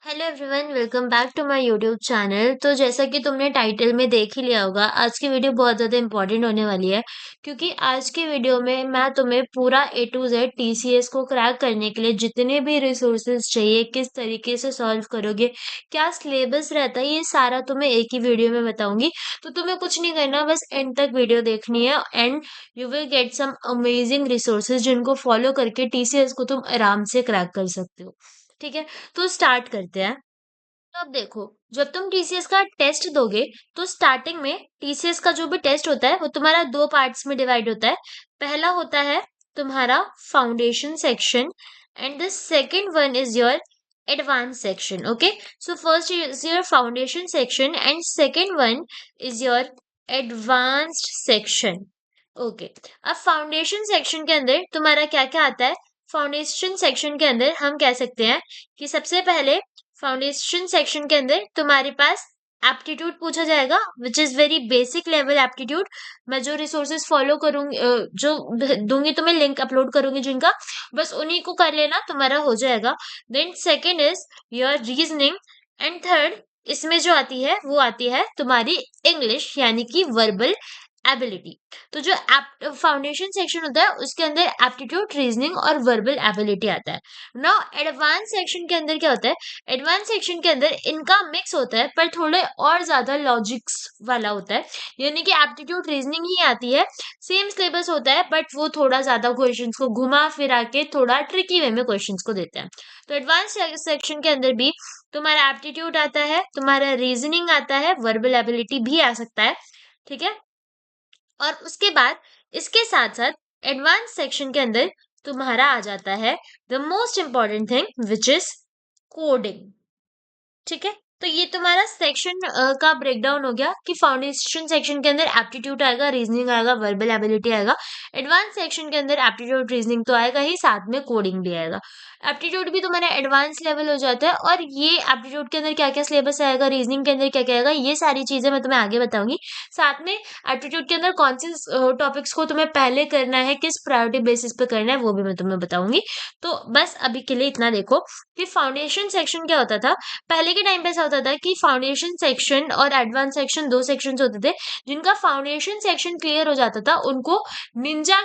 Hello everyone, welcome back to my YouTube channel. तो जैसा कि तुमने टाइटल में देख ही लिया होगा, आज की वीडियो बहुत ज़्यादा इंपॉर्टेंट होने वाली है। क्योंकि आज की वीडियो में मैं तुम्हें पूरा ए टू जेड टीसीएस को क्रैक करने के लिए जितने भी रिसोर्सेज चाहिए, किस तरीके से सॉल्व करोगे, क्या सिलेबस रहता है, ये सारा तुम्हें एक ही वीडियो में बताऊंगी। तो तुम्हें कुछ नहीं करना, बस एंड तक वीडियो देखनी है and you will get some amazing resources जिनको फॉलो करके टीसीएस को तुम आराम से क्रैक कर सकते हो। ठीक है, तो स्टार्ट करते हैं। तो अब देखो, जब तुम टीसीएस का टेस्ट दोगे तो स्टार्टिंग में टीसीएस का जो भी टेस्ट होता है वो तुम्हारा दो पार्ट्स में डिवाइड होता है। पहला होता है तुम्हारा foundation section and the second one is your advance section. Okay, so first is your foundation section and second one is your advanced section. Okay, अब फाउंडेशन सेक्शन के अंदर तुम्हारा क्या क्या आता है। फाउंडेशन सेक्शन के अंदर हम कह सकते हैं कि सबसे पहले फाउंडेशन सेक्शन के अंदर तुम्हारे पास एप्टीट्यूड पूछा जाएगा, which is very basic level aptitude. मैं जो रिसोर्सेज फॉलो करूंगी, जो दूंगी तुम्हें, लिंक अपलोड करूंगी जिनका, बस उन्हीं को कर लेना, तुम्हारा हो जाएगा। Then second is your reasoning and third इसमें जो आती है वो आती है तुम्हारी इंग्लिश, यानी कि वर्बल एबिलिटी। तो जो फाउंडेशन सेक्शन होता है उसके अंदर एप्टीट्यूड, रीजनिंग और वर्बल एबिलिटी आता है। नाउ एडवांस सेक्शन के अंदर क्या होता है। एडवांस सेक्शन के अंदर इनका मिक्स होता है पर थोड़े और ज्यादा लॉजिक्स वाला होता है, यानी कि एप्टीट्यूड रीजनिंग ही आती है, सेम सिलेबस होता है बट वो थोड़ा ज्यादा क्वेश्चंस को घुमा फिरा के थोड़ा ट्रिकी वे में क्वेश्चंस को देते हैं। तो एडवांस सेक्शन के अंदर भी तुम्हारा एप्टीट्यूड आता है, तुम्हारा रीजनिंग आता है, वर्बल एबिलिटी भी आ सकता है। ठीक है, और उसके बाद इसके साथ साथ एडवांस सेक्शन के अंदर तुम्हारा आ जाता है the most important thing which is coding. ठीक है, तो ये तुम्हारा सेक्शन का ब्रेकडाउन हो गया कि फाउंडेशन सेक्शन के अंदर एप्टीट्यूड आएगा, रीजनिंग आएगा, वर्बल एबिलिटी आएगा। एडवांस सेक्शन के अंदर एप्टीट्यूड रीजनिंग तो आएगा ही, साथ में कोडिंग भी आएगा। एप्टीट्यूड भी तुम्हारा एडवांस लेवल हो जाता है, और ये एप्टीट्यूड के अंदर क्या क्या सिलेबस आएगा, रीजनिंग के अंदर क्या क्या आएगा, ये सारी चीजें मैं तुम्हें आगे बताऊंगी। साथ में एप्टीट्यूड के अंदर कौन से टॉपिक्स को तुम्हें पहले करना है, किस प्रायोरिटी बेसिस पे करना है, वो भी मैं तुम्हें बताऊंगी। तो बस अभी के लिए इतना देखो कि फाउंडेशन सेक्शन क्या होता था। पहले के टाइम पे ऐसा होता था कि फाउंडेशन सेक्शन और एडवांस सेक्शन दो सेक्शंस होते थे। जिनका फाउंडेशन सेक्शन क्लियर हो जाता था उनको निंजा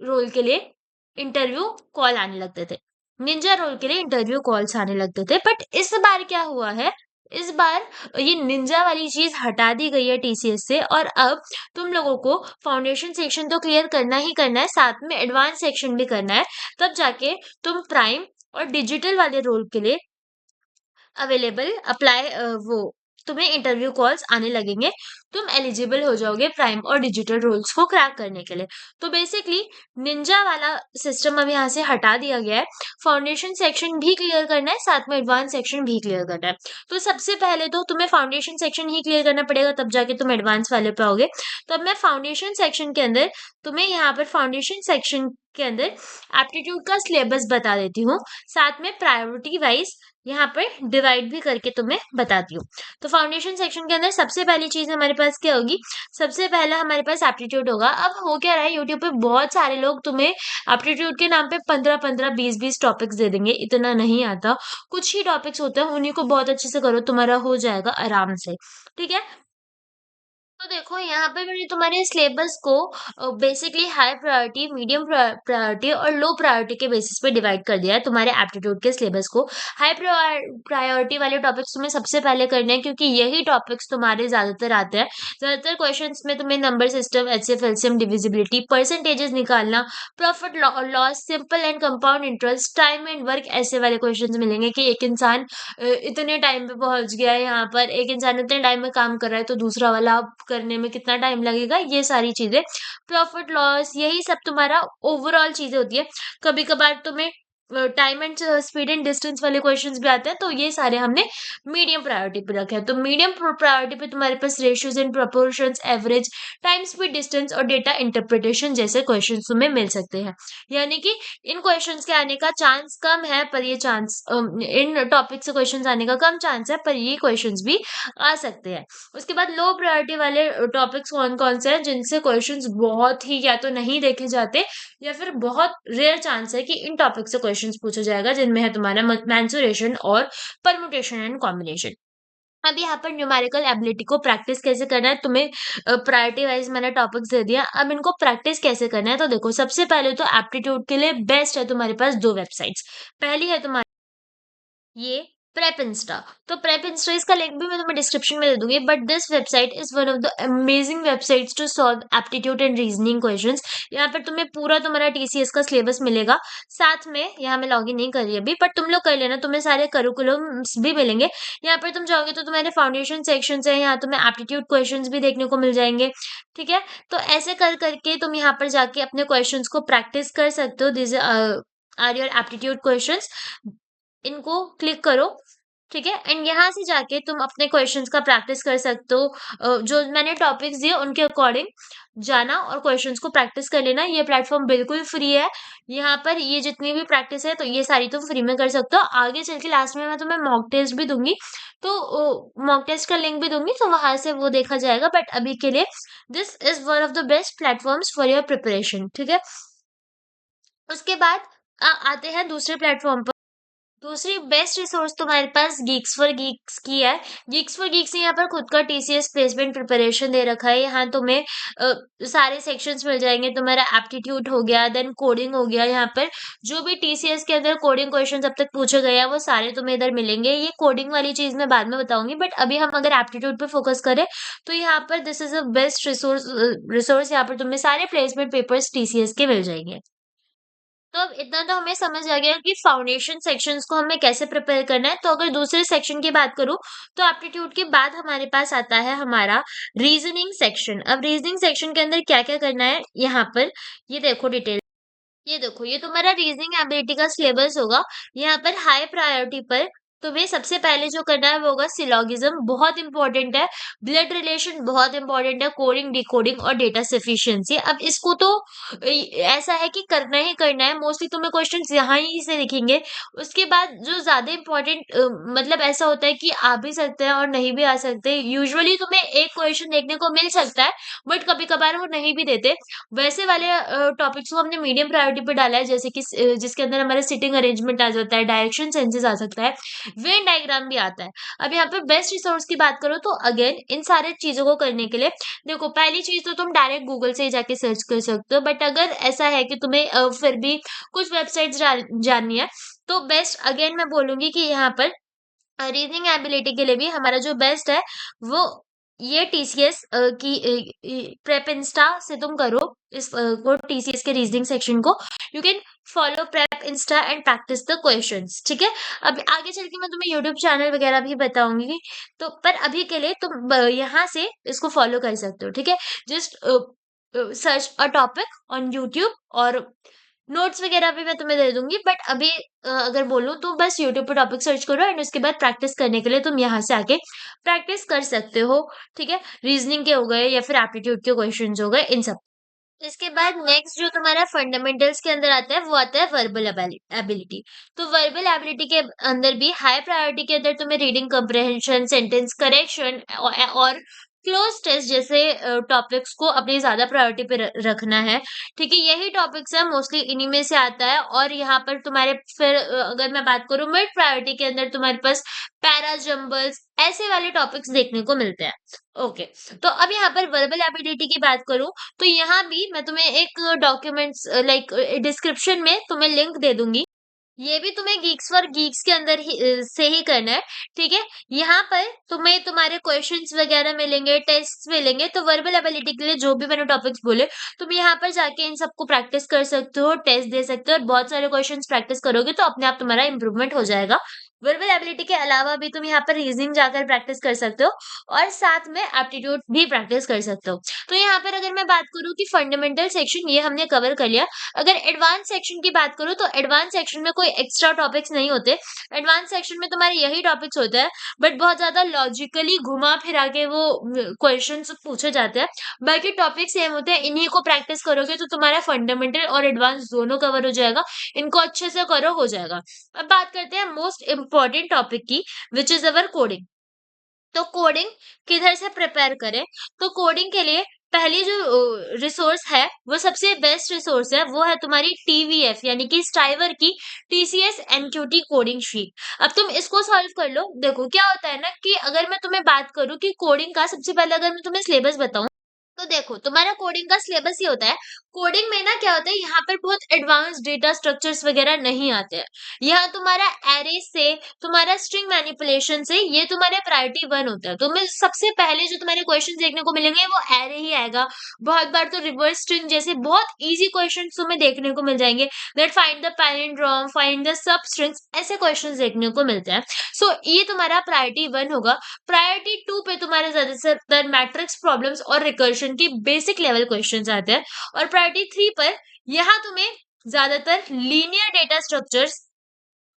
रोल के लिए इंटरव्यू कॉल आने लगते थे। निंजा रोल के लिए इंटरव्यू कॉल्स आने लगते थे, बट इस बार क्या हुआ है, इस बार ये निंजा वाली चीज हटा दी गई है टीसीएस से, और अब तुम लोगों को फाउंडेशन सेक्शन तो क्लियर करना ही करना है, साथ में एडवांस सेक्शन भी करना है। तब जाके तुम प्राइम और डिजिटल वाले रोल के लिए अवेलेबल अप्लाई वो तुम्हें इंटरव्यू कॉल्स आने लगेंगे। तुम एलिजिबल हो जाओगे प्राइम और डिजिटल रोल्स को क्रैक करने के लिए। तो बेसिकली निंजा वाला सिस्टम अब यहाँ से हटा दिया गया है। फाउंडेशन सेक्शन भी क्लियर करना है, साथ में एडवांस सेक्शन भी क्लियर करना है। तो सबसे पहले तो तुम्हें फाउंडेशन सेक्शन ही क्लियर करना पड़ेगा, तब जाके तुम एडवांस वाले पे आओगे। तो अब मैं फाउंडेशन सेक्शन के अंदर तुम्हें यहाँ पर फाउंडेशन सेक्शन के अंदर एप्टीट्यूड का सिलेबस बता देती हूँ, साथ में प्रायोरिटी वाइज यहाँ पे डिवाइड भी करके तुम्हें बताती हूँ। तो फाउंडेशन सेक्शन के अंदर सबसे पहली चीज हमारे पास क्या होगी। सबसे पहला हमारे पास एप्टीट्यूड होगा। अब हो क्या रहा है, यूट्यूब पे बहुत सारे लोग तुम्हें एप्टीट्यूड के नाम पे 15-15 20-20 टॉपिक्स दे देंगे, इतना नहीं आता। कुछ ही टॉपिक्स होते हैं, उन्हीं को बहुत अच्छे से करो, तुम्हारा हो जाएगा आराम से। ठीक है, तो देखो यहाँ पे मैंने तुम्हारे सिलेबस को basically high priority, medium priority और लो प्रायोरिटी के बेसिस पे डिवाइड कर दिया है तुम्हारे एप्टीट्यूड के सिलेबस को। हाई प्रायोरिटी वाले टॉपिक्स तुम्हें सबसे पहले करने हैं, क्योंकि यही टॉपिक्स तुम्हारे ज्यादातर आते हैं। ज्यादातर क्वेश्चंस में तुम्हें number system, HCF, LCM, divisibility, percentages निकालना, profit loss, simple and compound interest, time and work, ऐसे वाले क्वेश्चंस मिलेंगे कि एक इंसान इतने टाइम पे पहुंच गया है, यहाँ पर एक इंसान इतने टाइम में काम कर रहा है तो दूसरा वाला करने में कितना टाइम लगेगा, ये सारी चीजें, प्रॉफिट लॉस, यही सब तुम्हारा ओवरऑल चीजें होती है। कभी कभार तुम्हें time and speed and distance वाले क्वेश्चंस भी आते हैं, तो ये सारे हमने मीडियम प्रायोरिटी पे रखे हैं। तो मीडियम प्रायोरिटी पे तुम्हारे पास ratios and proportions, average, time, speed, distance और डेटा इंटरप्रिटेशन जैसे क्वेश्चंस तुम्हें मिल सकते हैं। यानी कि इन क्वेश्चंस के आने का चांस कम है, पर ये चांस इन टॉपिक से क्वेश्चंस आने का कम चांस है, पर ये क्वेश्चंस भी आ सकते हैं। उसके बाद लो प्रायोरिटी वाले टॉपिक्स कौन कौन से हैं, जिनसे क्वेश्चंस बहुत ही या तो नहीं देखे जाते, या फिर बहुत रेयर चांस है कि इन टॉपिक से क्वेश्चन क्वेश्चंस पूछा जाएगा जिनमें है तुम्हारा मेंसुरेशन और परम्यूटेशन एंड कॉम्बिनेशन। अब यहाँ पर न्यूमेरिकल एबिलिटी को प्रैक्टिस कैसे करना है, तुम्हें प्रायोरिटी वाइज मैंने टॉपिक्स दे दिया। अब इनको प्रैक्टिस कैसे करना है, तो देखो सबसे पहले तो एप्टीट्यूड के लिए बेस्ट है तुम्हारे पास दो वेबसाइट्स। पहली है तुम्हारी ये प्रेप इंस्टा। तो प्रेप इंस्टा, इसका लिंक भी मैं तुम्हें डिस्क्रिप्शन में दे दूंगी, but this website is one of the amazing websites to solve aptitude and reasoning questions. यहाँ पर तुम्हें पूरा तुम्हारा टीसीएस का सिलेबस मिलेगा। साथ में यहाँ मैं लॉगिन नहीं कर रही अभी, बट तुम लोग कर लेना, तुम्हें सारे करिकुलम्स भी मिलेंगे। यहाँ पर तुम जाओगे तो तुम्हारे फाउंडेशन सेक्शन है, यहाँ तुम्हें एप्टीट्यूड क्वेश्चंस भी देखने को मिल जाएंगे। ठीक है, तो ऐसे कर करके तुम यहाँ पर जाके अपने क्वेश्चंस को प्रैक्टिस कर सकते हो। This are your aptitude questions, इनको क्लिक करो। ठीक है, एंड यहाँ से जाके तुम अपने क्वेश्चंस का प्रैक्टिस कर सकते हो। जो मैंने टॉपिक्स दिए उनके अकॉर्डिंग जाना और क्वेश्चंस को प्रैक्टिस कर लेना। ये प्लेटफॉर्म बिल्कुल फ्री है। यहाँ पर ये जितनी भी प्रैक्टिस है तो ये सारी तुम फ्री में कर सकते हो। आगे चल के लास्ट में मैं तुम्हें मॉक टेस्ट भी दूंगी, तो मॉक टेस्ट का लिंक भी दूंगी, तो वहां से वो देखा जाएगा। बट अभी के लिए this is one of the best platforms for your preparation. ठीक है, उसके बाद आते हैं दूसरे प्लेटफॉर्म। दूसरी बेस्ट रिसोर्स तुम्हारे पास गीक्स फॉर गीक्स की है। गीक्स फॉर गीक्स ने यहाँ पर खुद का टीसीएस प्लेसमेंट प्रिपरेशन दे रखा है। यहाँ तुम्हें सारे सेक्शंस मिल जाएंगे। तुम्हारा एप्टीट्यूड हो गया, देन कोडिंग हो गया। यहाँ पर जो भी टीसीएस के अंदर कोडिंग क्वेश्चन अब तक पूछे गए हैं वो सारे तुम्हें इधर मिलेंगे। ये कोडिंग वाली चीज मैं बाद में बताऊंगी, बट अभी हम अगर एप्टीट्यूड पे फोकस करें तो यहाँ पर this is a best resource. यहाँ पर तुम्हें सारे प्लेसमेंट पेपर्स टीसीएस के मिल जाएंगे। तो अब इतना तो हमें समझ आ गया कि फाउंडेशन सेक्शंस को हमें कैसे प्रिपेयर करना है। तो अगर दूसरे सेक्शन की बात करूं तो एप्टीट्यूड के बाद हमारे पास आता है हमारा रीजनिंग सेक्शन। अब रीजनिंग सेक्शन के अंदर क्या क्या करना है, यहाँ पर ये देखो डिटेल। ये देखो, ये तुम्हारा रीजनिंग एबिलिटी का सिलेबस होगा। यहाँ पर हाई प्रायोरिटी पर तुम्हें सबसे पहले जो करना है वो होगा सिलोगिज्म, बहुत इंपॉर्टेंट है। ब्लड रिलेशन बहुत इंपॉर्टेंट है। कोडिंग, डिकोडिंग और डेटा सफिशिएंसी। अब इसको तो ऐसा है कि करना ही करना है। मोस्टली तुम्हें क्वेश्चंस यहाँ ही से दिखेंगे। उसके बाद जो ज्यादा इंपॉर्टेंट मतलब ऐसा होता है कि आ भी सकते हैं और नहीं भी आ सकते। यूजुअली तुम्हें एक क्वेश्चन देखने को मिल सकता है, बट कभी कभार वो नहीं भी देते। वैसे वाले टॉपिक्स को हमने मीडियम प्रायोरिटी पे डाला है, जैसे कि जिसके अंदर हमारा सिटिंग अरेंजमेंट आ जाता है, डायरेक्शन सेंसेस आ सकता है, वेन डायग्राम भी आता है। अब यहाँ पे बेस्ट रिसोर्स की बात करो तो अगेन इन सारे चीजों को करने के लिए देखो, पहली चीज तो तुम डायरेक्ट गूगल से ही जाके सर्च कर सकते हो। बट अगर ऐसा है कि तुम्हें फिर भी कुछ वेबसाइट्स जाननी है तो बेस्ट अगेन मैं बोलूंगी कि यहाँ पर रीजनिंग एबिलिटी के लिए भी हमारा जो बेस्ट है वो ये टीसीएस की प्रेप इंस्टा से तुम करो। इस को टीसीएस के रीजनिंग सेक्शन को you can follow prep Insta and practice the questions. ठीक है, अब आगे चल के मैं तुम्हें यूट्यूब चैनल वगैरह भी बताऊंगी, तो पर अभी के लिए तुम यहाँ से इसको फॉलो कर सकते हो। ठीक है, just search a topic on YouTube, और नोट्स वगैरह भी मैं तुम्हें दे दूंगी। बट अभी अगर बोलूं तो बस यूट्यूब पे टॉपिक सर्च करो एंड उसके बाद प्रैक्टिस करने के लिए तुम यहाँ से आके प्रैक्टिस कर सकते हो। ठीक है, रीजनिंग के हो गए या फिर एप्टीट्यूड के क्वेश्चंस हो गए, इन सब। इसके बाद नेक्स्ट जो तुम्हारा फंडामेंटल्स के अंदर आता है वो आता है वर्बल एबिलिटी। तो वर्बल एबिलिटी के अंदर भी हाई प्रायोरिटी के अंदर तुम्हें रीडिंग कम्प्रहेंशन, सेंटेंस करेक्शन और क्लोज टेस्ट जैसे टॉपिक्स को अपनी ज्यादा प्रायोरिटी पे रखना है। ठीक है, यही टॉपिक्स है, मोस्टली इन्हीं में से आता है। और यहाँ पर तुम्हारे फिर अगर मैं बात करूँ मिड प्रायोरिटी के अंदर तुम्हारे पास पैरा जंबल्स ऐसे वाले टॉपिक्स देखने को मिलते हैं। ओके, तो अब यहाँ पर वर्बल एबिलिटी की बात करूं तो यहाँ भी मैं तुम्हें एक डॉक्यूमेंट्स लाइक डिस्क्रिप्शन में तुम्हें लिंक दे दूंगी। ये भी तुम्हें गीक्स फॉर गीक्स के अंदर ही से ही करना है। ठीक है, यहाँ पर तुम्हें तुम्हारे क्वेश्चंस वगैरह मिलेंगे, टेस्ट मिलेंगे। तो वर्बल एबिलिटी के लिए जो भी मैंने टॉपिक्स बोले तुम यहाँ पर जाके इन सबको प्रैक्टिस कर सकते हो, टेस्ट दे सकते हो, और बहुत सारे क्वेश्चंस प्रैक्टिस करोगे तो अपने आप तुम्हारा इंप्रूवमेंट हो जाएगा। वर्बल एबिलिटी के अलावा भी तुम यहाँ पर रीजनिंग जाकर प्रैक्टिस कर सकते हो और साथ में एप्टीट्यूड भी प्रैक्टिस कर सकते हो। तो यहाँ पर अगर मैं बात करूँ कि फंडामेंटल सेक्शन ये हमने कवर कर लिया। अगर एडवांस सेक्शन की बात करूँ तो एडवांस सेक्शन में कोई एक्स्ट्रा टॉपिक्स नहीं होते। एडवांस सेक्शन में तुम्हारे यही टॉपिक्स होते हैं, बट बहुत ज्यादा लॉजिकली घुमा फिरा के वो क्वेश्चंस पूछे जाते हैं। बाकी टॉपिक सेम होते हैं, इन्हीं को प्रैक्टिस करोगे तो तुम्हारा फंडामेंटल और एडवांस दोनों कवर हो जाएगा। इनको अच्छे से करो, हो जाएगा। अब बात करते हैं मोस्ट इंपॉर्टेंट टॉपिक की, विच इज अवर कोडिंग। तो कोडिंग किधर से प्रिपेयर करें, तो कोडिंग के लिए पहली जो रिसोर्स है वो सबसे बेस्ट रिसोर्स है, वो है तुम्हारी टीवीएफ यानी कि स्ट्राइवर की टीसीएस एनक्यूटी कोडिंग शीट। अब तुम इसको सॉल्व कर लो। देखो क्या होता है ना कि अगर मैं तुम्हें बात करूं कि कोडिंग का, सबसे पहले अगर मैं तुम्हें सिलेबस बताऊं तो देखो तुम्हारा कोडिंग का सिलेबस ये होता है। कोडिंग में ना क्या होता है, यहाँ पर बहुत एडवांस डेटा स्ट्रक्चर्स वगैरह नहीं आते हैं। यहाँ तुम्हारा एरे से, तुम्हारा स्ट्रिंग मैनिपुलेशन से, ये तुम्हारे प्रायोरिटी वन होता है। तुम्हें सबसे पहले जो तुम्हारे क्वेश्चन देखने को मिलेंगे वो एरे ही आएगा। बहुत बार तो रिवर्स स्ट्रिंग जैसे बहुत इजी क्वेश्चन तुम्हें देखने को मिल जाएंगे। That find the palindrome, find the sub strings, ऐसे क्वेश्चन देखने को मिलते हैं। सो ये तुम्हारा प्रायोरिटी वन होगा। प्रायोरिटी 2 पे तुम्हारे ज्यादातर मैट्रिक्स प्रॉब्लम्स और रिकर्शन की बेसिक लेवल क्वेश्चंस आते हैं। और प्रायोरिटी 3 पर यहाँ तुम्हें ज्यादातर लीनियर डेटा स्ट्रक्चर्स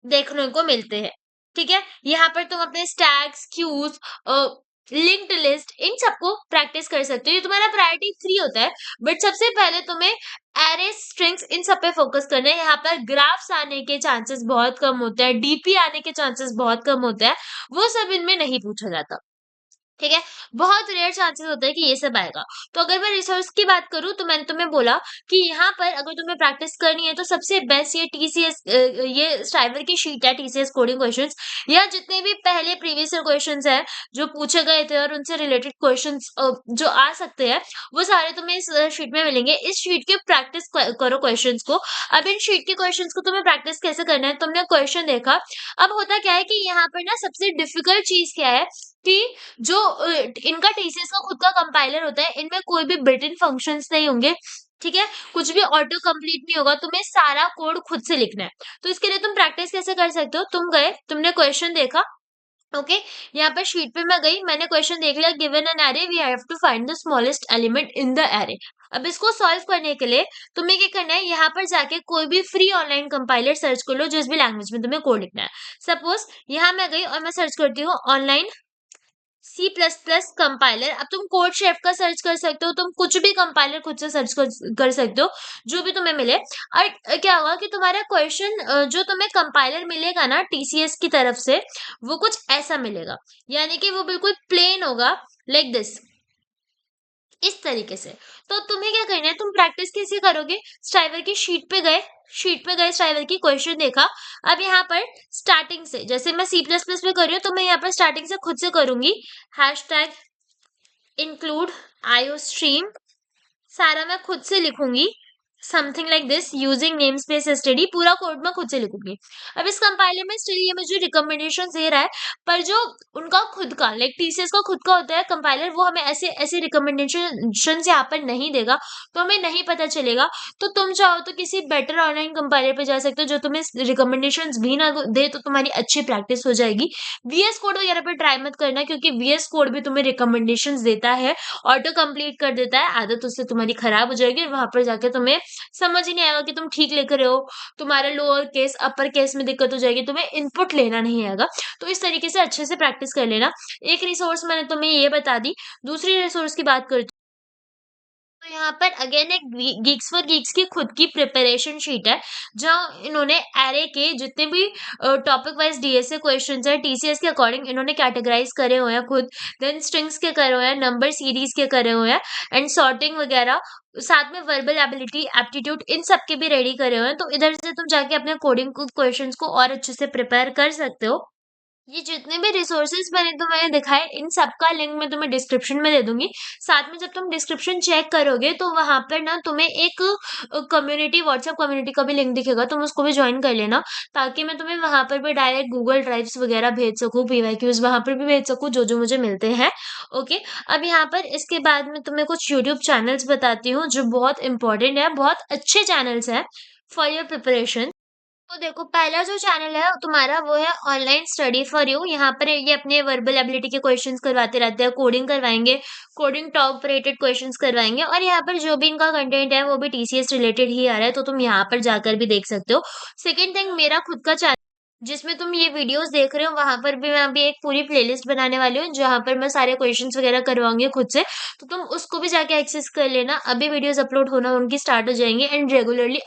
देखने को मिलते हैं। ठीक है, यहाँ पर तुम अपने स्टैक्स, क्यूज, लिंक्ड लिस्ट, इन सबको प्रैक्टिस कर सकते हो। ये तुम्हारा प्रायोरिटी 3 होता है। बट सबसे पहले तुम्हें एरे, स्ट्रिंग्स, इन सब पे फोकस करना है। यहाँ पर ग्राफ्स आने के चांसेस बहुत कम होते हैं, डीपी आने के चांसेस बहुत कम होते हैं, वो सब इनमें नहीं पूछा जाता। ठीक है, बहुत रेयर चांसेस होते हैं कि ये सब आएगा। तो अगर मैं रिसोर्स की बात करूं तो मैंने तुम्हें बोला कि यहाँ पर अगर तुम्हें प्रैक्टिस करनी है तो सबसे बेस्ट ये टीसीएस, ये स्ट्राइवर की शीट है, टीसीएस कोडिंग क्वेश्चंस। या जितने भी पहले प्रीवियस ईयर क्वेश्चंस हैं जो पूछे गए थे और उनसे रिलेटेड क्वेश्चंस जो आ सकते हैं, वो सारे तुम्हें इस शीट में मिलेंगे। इस शीट की प्रैक्टिस करो क्वेश्चंस को। अब इन शीट के क्वेश्चंस को तुम्हें प्रैक्टिस कैसे करना है, तुमने क्वेश्चन देखा। अब होता क्या है कि यहाँ पर ना सबसे डिफिकल्ट चीज क्या है कि जो इनका टीसीएस का खुद का कंपाइलर होता है, इनमें कोई भी बिल्ट इन फंक्शंस नहीं होंगे। ठीक है, कुछ भी ऑटो कंप्लीट नहीं होगा, तुम्हें सारा कोड खुद से लिखना है। तो इसके लिए तुम प्रैक्टिस कैसे कर सकते हो, तुम गए, तुमने क्वेश्चन देखा। ओके, यहाँ पर शीट पे मैं गई, मैंने क्वेश्चन देख लिया, given an array we have to find the smallest element in the array. अब इसको सॉल्व करने के लिए तुम्हें क्या करना है, यहाँ पर जाके कोई भी फ्री ऑनलाइन कंपाइलर सर्च कर लो जिस भी लैंग्वेज में तुम्हें कोड लिखना है। सपोज यहाँ मैं गई और मैं सर्च करती हूँ online C plus plus compiler. अब तुम कोड शेफ का सर्च कर सकते हो, तुम कुछ भी कंपाइलर खुद से सर्च कर सकते हो, जो भी तुम्हें मिले। और क्या होगा कि तुम्हारा क्वेश्चन जो तुम्हें कंपाइलर मिलेगा ना टीसीएस की तरफ से, वो कुछ ऐसा मिलेगा, यानी कि वो बिल्कुल प्लेन होगा, लाइक दिस, इस तरीके से। तो तुम्हें क्या करना है, तुम प्रैक्टिस कैसे करोगे, स्ट्राइवर की शीट पे गए स्ट्राइवर की, क्वेश्चन देखा। अब यहाँ पर स्टार्टिंग से, जैसे मैं सी प्लस प्लस में कर रही हूँ, तो मैं यहाँ पर स्टार्टिंग से खुद से करूंगी। हैशटैग इंक्लूड आईओ स्ट्रीम, सारा मैं खुद से लिखूंगी। Something like this, using name space STD, पूरा कोड मैं खुद से लिखूंगी। अब इस कंपाइलर में स्टिल ये मुझे रिकमेंडेशन दे रहा है, पर जो उनका खुद का, लाइक टीसीएस का खुद का होता है कंपाइलर, वो हमें ऐसे ऐसे रिकमेंडेशन यहाँ पर नहीं देगा, तो हमें नहीं पता चलेगा। तो तुम चाहो तो किसी बेटर ऑनलाइन कंपाइलर पे जा सकते हो जो तुम्हें रिकमेंडेशन भी ना दे, तो तुम्हारी अच्छी प्रैक्टिस हो जाएगी। वीएस कोड वगैरह पे ट्राई मत करना, क्योंकि वीएस कोड भी तुम्हें रिकमेंडेशन देता है, ऑटो कंप्लीट कर देता है, आदत उससे तुम्हारी खराब हो जाएगी और वहां पर जाके तुम्हें समझ ही नहीं आएगा कि तुम ठीक लिख रहे हो। तुम्हारे लोअर केस अपर केस में दिक्कत हो जाएगी, तुम्हें इनपुट लेना नहीं आएगा। तो इस तरीके से अच्छे से प्रैक्टिस कर लेना। एक रिसोर्स मैंने तुम्हें ये बता दी। दूसरी रिसोर्स की बात करती हूँ, तो यहाँ पर अगेन एक गीक्स फॉर गीक्स की खुद की प्रिपरेशन शीट है, जहाँ इन्होंने एरे के जितने भी टॉपिक वाइज डीएसए क्वेश्चंस है टीसीएस के अकॉर्डिंग इन्होंने कैटेगराइज करे हुए हैं खुद। देन स्ट्रिंग्स के करे हुए हैं, नंबर सीरीज के करे हुए हैं, एंड सॉर्टिंग वगैरह, साथ में वर्बल एबिलिटी, एप्टीट्यूड, इन सब के भी रेडी करे हुए हैं। तो इधर से तुम जाके अपने कोडिंग क्वेश्चंस को और अच्छे से प्रिपेयर कर सकते हो। ये जितने भी रिसोर्सेज मैंने तुम्हें दिखाए, इन सब का लिंक मैं तुम्हें डिस्क्रिप्शन में दे दूंगी। साथ में जब तुम डिस्क्रिप्शन चेक करोगे तो वहां पर ना तुम्हें एक कम्युनिटी, व्हाट्सएप कम्युनिटी का भी लिंक दिखेगा, तुम उसको भी ज्वाइन कर लेना, ताकि मैं तुम्हें वहां पर भी डायरेक्ट गूगल ड्राइव्स वगैरह भेज सकूँ, पीवाईक्यूज वहां पर भी भेज सकूँ, जो जो मुझे मिलते हैं। ओके, अब यहाँ पर इसके बाद में तुम्हें कुछ यूट्यूब चैनल्स बताती हूँ जो बहुत इंपॉर्टेंट है, बहुत अच्छे चैनल्स हैं फॉर योर प्रिपरेशन। तो देखो, पहला जो चैनल है तुम्हारा वो है ऑनलाइन स्टडी फॉर यू। यहाँ पर ये अपने वर्बल एबिलिटी के क्वेश्चंस करवाते रहते हैं, कोडिंग करवाएंगे, कोडिंग टॉप रेटेड क्वेश्चंस करवाएंगे, और यहाँ पर जो भी इनका कंटेंट है वो भी टीसीएस रिलेटेड ही आ रहा है, तो तुम यहाँ पर जाकर भी देख सकते हो। सेकेंड थिंग, मेरा खुद का चैनल जिसमें तुम ये वीडियोस देख रहे हो, वहां पर भी मैं अभी एक पूरी प्लेलिस्ट बनाने वाली हूँ, जहां पर मैं सारे क्वेश्चंस वगैरह करवाऊंगी खुद से, तो तुम उसको भी जाके एक्सेस कर लेना। अभी वीडियोस अपलोड होना उनकी स्टार्ट हो जाएंगी, एंड रेगुलरली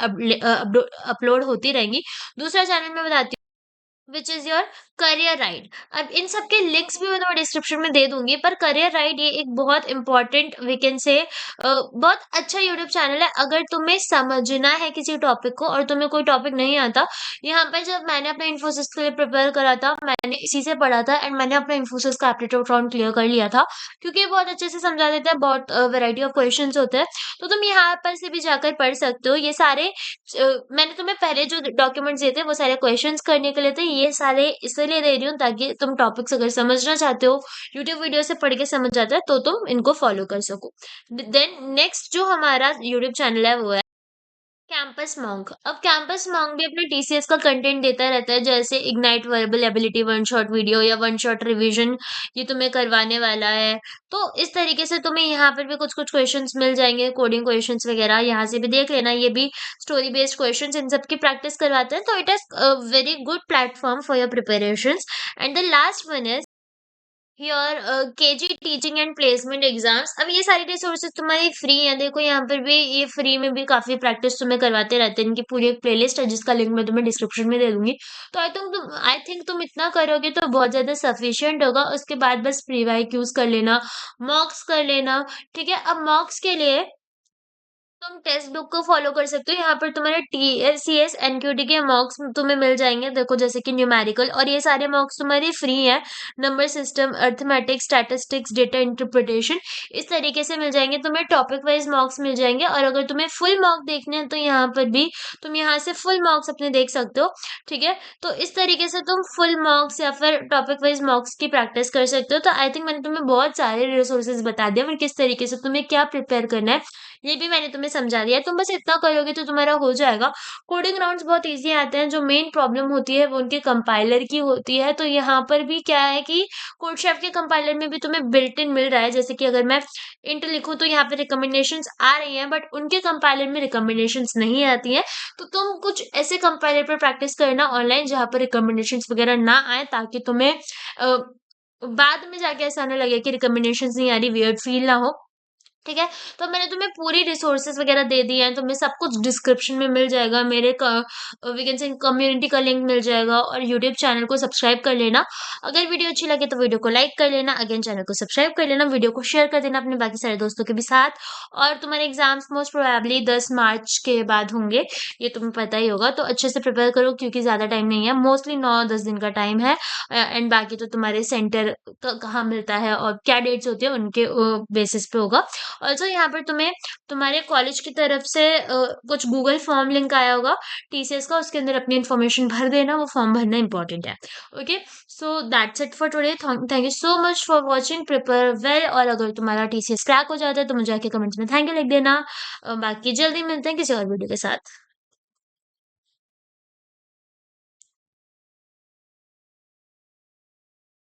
अपलोड होती रहेंगी। दूसरा चैनल मैं बताती हूँ, which is your career ride. अब इन सब के लिंक्स भी मैं तुम्हें डिस्क्रिप्शन में दे दूंगी, पर करियर राइड ये एक बहुत इंपॉर्टेंट, वी कैन से बहुत अच्छा यूट्यूब चैनल है अगर तुम्हें समझना है किसी टॉपिक को और तुम्हें कोई टॉपिक नहीं आता। यहाँ पे जब मैंने अपना इन्फोसिस के लिए प्रिपेयर करा था, मैंने इसी से पढ़ा था एंड मैंने अपना इन्फोसिस का एप्टीट्यूड राउंड क्लियर कर लिया था, क्योंकि ये बहुत अच्छे से समझा देता है, बहुत वैरायटी ऑफ क्वेश्चंस होते हैं। तो तुम यहाँ पर से भी जाकर पढ़ सकते हो। ये सारे मैंने तुम्हें पहले जो डॉक्यूमेंट्स दिए थे वो सारे क्वेश्चंस करने के लिए थे, ये सारे इसलिए दे रही हूँ ताकि तुम टॉपिक्स अगर समझना चाहते हो, यूट्यूब वीडियो से पढ़ के समझ जाता है, तो तुम इनको फॉलो कर सको। देन नेक्स्ट जो हमारा यूट्यूब चैनल है वो है कैंपस मॉन्क। अब कैंपस मॉन्क भी अपने टीसीएस का कंटेंट देता रहता है, जैसे ignite verbal ability one shot video या वन शॉट रिवीजन, ये तुम्हें करवाने वाला है। तो इस तरीके से तुम्हें यहाँ पर भी कुछ कुछ क्वेश्चंस मिल जाएंगे, कोडिंग क्वेश्चंस वगैरह, यहाँ से भी देख लेना। ये भी स्टोरी बेस्ड क्वेश्चंस इन सब की प्रैक्टिस करवाते हैं, तो it is very good platform for your preparations. And the last one is your KG teaching and placement exams. अब ये सारी रिसोर्सेज तुम्हारी फ्री हैं, देखो यहाँ पर भी ये फ्री में भी काफी प्रैक्टिस तुम्हें करवाते रहते हैं। इनकी पूरी एक प्लेलिस्ट है जिसका लिंक मैं तुम्हें डिस्क्रिप्शन में दे दूंगी। तो आई थिंक तुम इतना करोगे तो बहुत ज्यादा सफिशियंट होगा। उसके बाद बस प्री वाई क्यूज कर लेना, मॉक्स कर लेना। ठीक है, अब मॉक्स के लिए तुम टेक्स्ट बुक को फॉलो कर सकते हो। यहाँ पर तुम्हारे टीसीएस एनक्यूटी के मॉक्स तुम्हें मिल जाएंगे, देखो जैसे कि न्यूमेरिकल, और ये सारे मॉक्स तुम्हारे फ्री हैं। Number system, arithmetics, statistics, data interpretation, इस तरीके से मिल जाएंगे तुम्हें। टॉपिक वाइज मॉक्स मिल जाएंगे, और अगर तुम्हें फुल मॉक देखने हैं तो यहाँ पर भी तुम यहाँ से फुल मॉक्स अपने देख सकते हो। ठीक है, तो इस तरीके से तुम फुल मॉक्स या फिर टॉपिक वाइज मॉक्स की प्रैक्टिस कर सकते हो। तो आई थिंक मैंने तुम्हें बहुत सारे रिसोर्सेज बता दिया, फिर किस तरीके से तुम्हें क्या प्रिपेयर करना है ये भी मैंने तुम्हें समझा दिया है। तुम बस इतना करोगे तो तुम्हारा हो जाएगा। कोडिंग राउंड्स बहुत ईज़ी आते हैं, जो मेन प्रॉब्लम होती है वो उनके कंपाइलर की होती है। तो यहाँ पर भी क्या है कि कोडशेफ के कंपाइलर में भी तुम्हें बिल्ट इन मिल रहा है, जैसे कि अगर मैं इंट लिखूँ तो यहाँ पे रिकमेंडेशंस आ रही हैं, बट उनके कंपाइलर में रिकमेंडेशंस नहीं आती हैं। तो तुम कुछ ऐसे कंपाइलर पर प्रैक्टिस करना ऑनलाइन जहाँ पर रिकमेंडेशंस वगैरह ना आए, ताकि तुम्हें बाद में जाके ऐसा ना लगे कि रिकमेंडेशंस नहीं आ रही, वियर्ड फील ना हो। ठीक है, तो मैंने तुम्हें पूरी रिसोर्सेज वगैरह दे दी हैं, तुम्हें सब कुछ डिस्क्रिप्शन में मिल जाएगा। मेरे वी कैन से कम्युनिटी का लिंक मिल जाएगा, और यूट्यूब चैनल को सब्सक्राइब कर लेना। अगर वीडियो अच्छी लगे तो वीडियो को लाइक कर लेना, अगेन चैनल को सब्सक्राइब कर लेना, वीडियो को शेयर कर देना अपने बाकी सारे दोस्तों के भी साथ। और तुम्हारे एग्जाम्स मोस्ट प्रोबेबली 10 मार्च के बाद होंगे, ये तुम्हें पता ही होगा। तो अच्छे से प्रिपेयर करो, क्योंकि ज्यादा टाइम नहीं है, मोस्टली 9-10 दिन का टाइम है। एंड बाकी तो तुम्हारे सेंटर कहाँ मिलता है और क्या डेट्स होती है उनके बेसिस पे होगा। ऑल्सो यहाँ पर तुम्हें तुम्हारे कॉलेज की तरफ से कुछ गूगल फॉर्म लिंक आया होगा टीसीएस का, उसके अंदर अपनी इन्फॉर्मेशन भर देना, वो फॉर्म भरना इंपॉर्टेंट है। Okay, so that's it for today. Thank you so much for watching, prepare well. और अगर तुम्हारा टीसीएस क्रैक हो जाता है तो मुझे आके कमेंट्स में थैंक यू लिख देना। बाकी जल्दी मिलते हैं किसी और वीडियो के साथ।